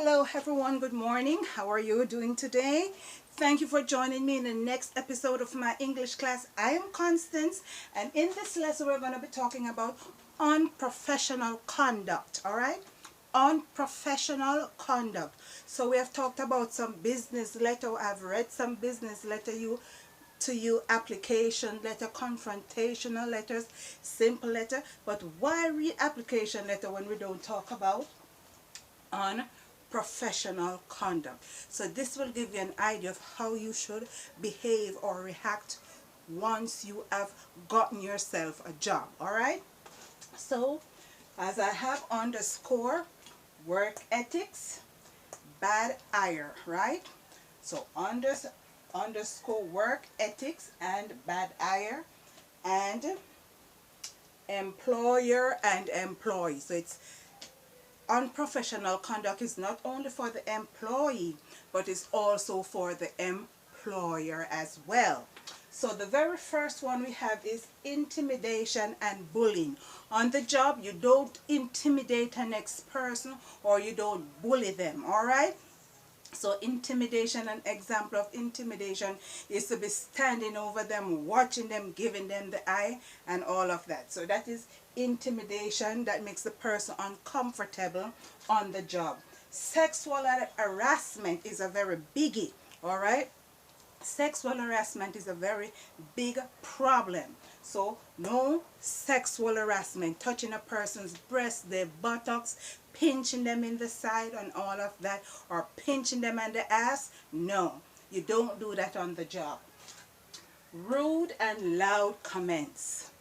Hello everyone, good morning. How are you doing today? Thank you for joining me in the next episode of my English class. I am Constance, and in this lesson we're going to be talking about unprofessional conduct, all right? Unprofessional conduct. So we have talked about some business letter. I've read some business letter to you, application letter, confrontational letters, simple letter. But why read application letter when we don't talk about unprofessional conduct? So this will give you an idea of how you should behave or react once you have gotten yourself a job. All right, so as I have underscore work ethics, bad hire, right? So underscore work ethics and bad hire, and employer and employee. So it's unprofessional conduct is not only for the employee, but it's also for the employer as well. So the very first one we have is intimidation and bullying. On the job, you don't intimidate the next person or you don't bully them, all right? So intimidation, an example of intimidation is to be standing over them, watching them, giving them the eye and all of that. So that is intimidation that makes the person uncomfortable on the job. Sexual harassment is a very biggie, all right? Sexual harassment is a very big problem. So no sexual harassment, touching a person's breast, their buttocks, pinching them in the side and all of that, or pinching them in the ass. No, you don't do that on the job. Rude and loud comments.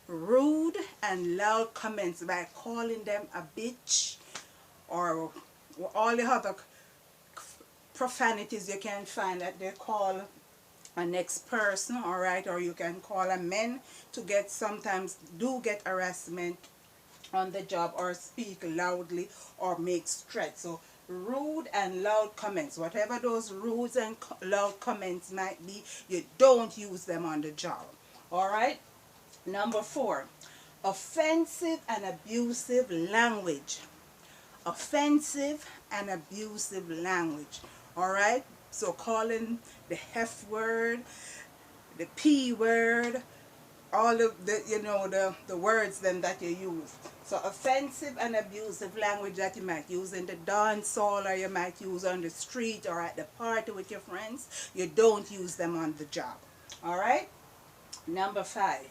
Rude and loud comments by calling them a bitch or all the other profanities you can find that they call a next person, all right? Or you can call a man to get, sometimes do get harassment on the job, or speak loudly or make threats. So rude and loud comments, whatever those rude and loud comments might be, you don't use them on the job, all right? Number 4, offensive and abusive language. Offensive and abusive language, all right? So calling the F word, the P word, all of the the words then that you use. So offensive and abusive language that you might use in the dance hall, or you might use on the street or at the party with your friends, you don't use them on the job, all right? Number 5,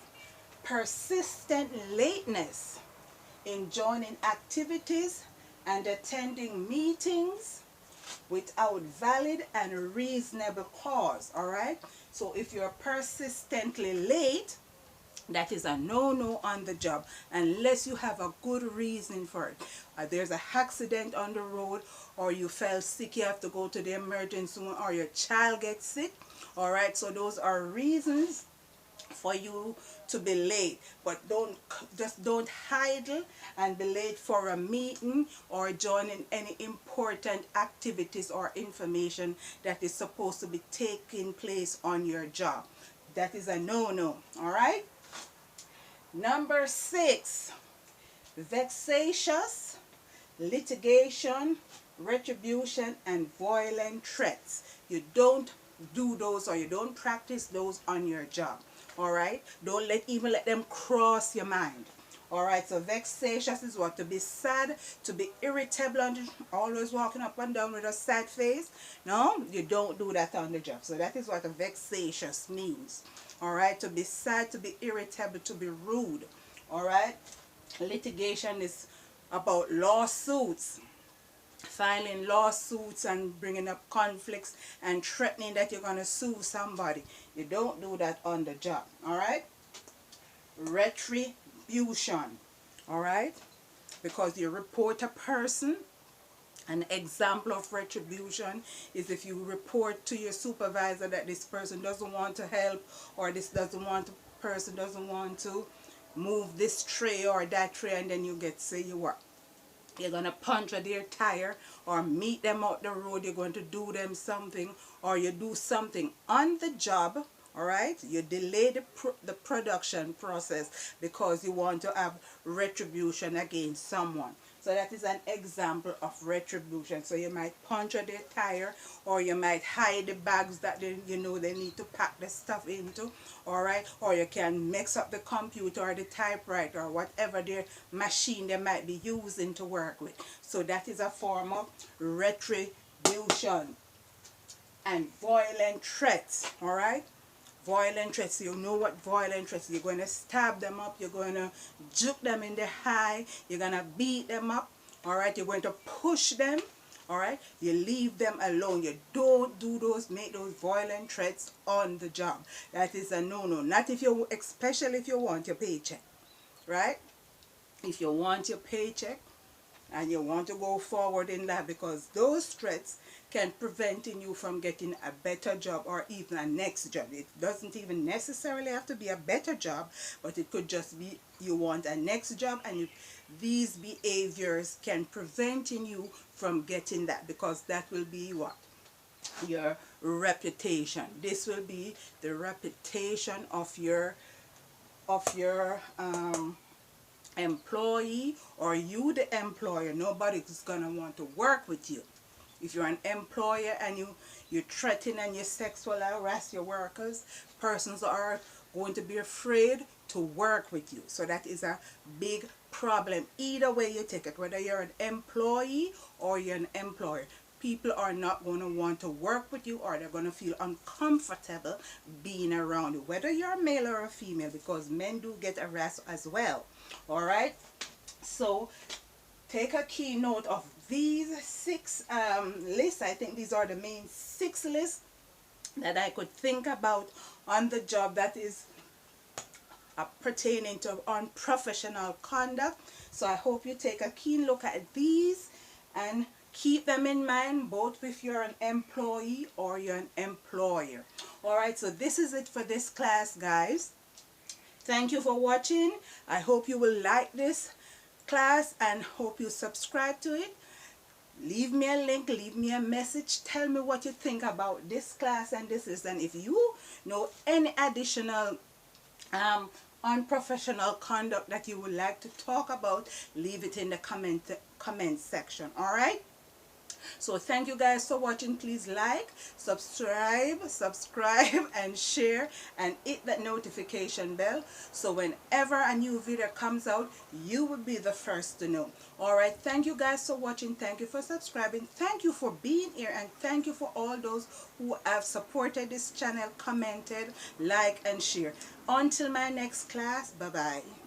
persistent lateness in joining activities and attending meetings without valid and reasonable cause, all right? So if you're persistently late, that is a no-no on the job, unless you have a good reason for it. There's an accident on the road, or you fell sick, you have to go to the emergency room, or your child gets sick, all right? So those are reasons for you to be late. But don't idle and be late for a meeting or joining any important activities or information that is supposed to be taking place on your job. That is a no-no, all right? Number 6, vexatious, litigation, retribution, and violent threats. You don't do those, or you don't practice those on your job, all right? Don't even let them cross your mind, all right? So vexatious is what? To be sad, to be irritable, and always walking up and down with a sad face. No, you don't do that on the job. So that is what a vexatious means, all right? To be sad, to be irritable, to be rude, all right? Litigation is about lawsuits, filing lawsuits and bringing up conflicts and threatening that you're going to sue somebody. You don't do that on the job, all right? Retribution, all right? Because you report a person. An example of retribution is if you report to your supervisor that this person doesn't want to help, or person doesn't want to move this tray or that tray, and then you get, say you're going to puncture their tire or meet them out the road, you're going to do them something, or you do something on the job, all right? You delay the production process because you want to have retribution against someone. So that is an example of retribution. So you might puncture their tire, or you might hide the bags that you know they need to pack the stuff into, all right? Or you can mix up the computer or the typewriter or whatever their machine they might be using to work with. So that is a form of retribution. And violent threats, all right? Violent threats, you know what violent threats, you're going to stab them up, you're going to juke them in the eye, you're going to beat them up, all right? You're going to push them, all right? You leave them alone. You don't do those, make those violent threats on the job. That is a no-no. Not if you, especially if you want your paycheck, right? If you want your paycheck and you want to go forward in that, because those threats can prevent you from getting a better job or even a next job. It doesn't even necessarily have to be a better job, but it could just be you want a next job, and these behaviors can prevent you from getting that, because that will be what? Your reputation. This will be the reputation of your employee, or you the employer. Nobody's gonna want to work with you. If you're an employer and you threaten and you sexually harass your workers, persons are going to be afraid to work with you. So that is a big problem. Either way you take it, whether you're an employee or you're an employer, people are not going to want to work with you, or they're going to feel uncomfortable being around you, whether you're a male or a female, because men do get harassed as well. All right, so take a key note of these 6 lists. I think these are the main 6 lists that I could think about on the job that is pertaining to unprofessional conduct. So I hope you take a keen look at these and keep them in mind, both if you're an employee or you're an employer. Alright, so this is it for this class, guys. Thank you for watching. I hope you will like this class and hope you subscribe to it. Leave me a link, leave me a message, tell me what you think about this class and this is, and if you know any additional unprofessional conduct that you would like to talk about, leave it in the comment section. All right, so thank you guys for watching. Please like, subscribe and share, and hit that notification bell, so whenever a new video comes out, you will be the first to know. All right, thank you guys for watching. Thank you for subscribing. Thank you for being here, and thank you for all those who have supported this channel, commented, like and share. Until my next class, bye bye.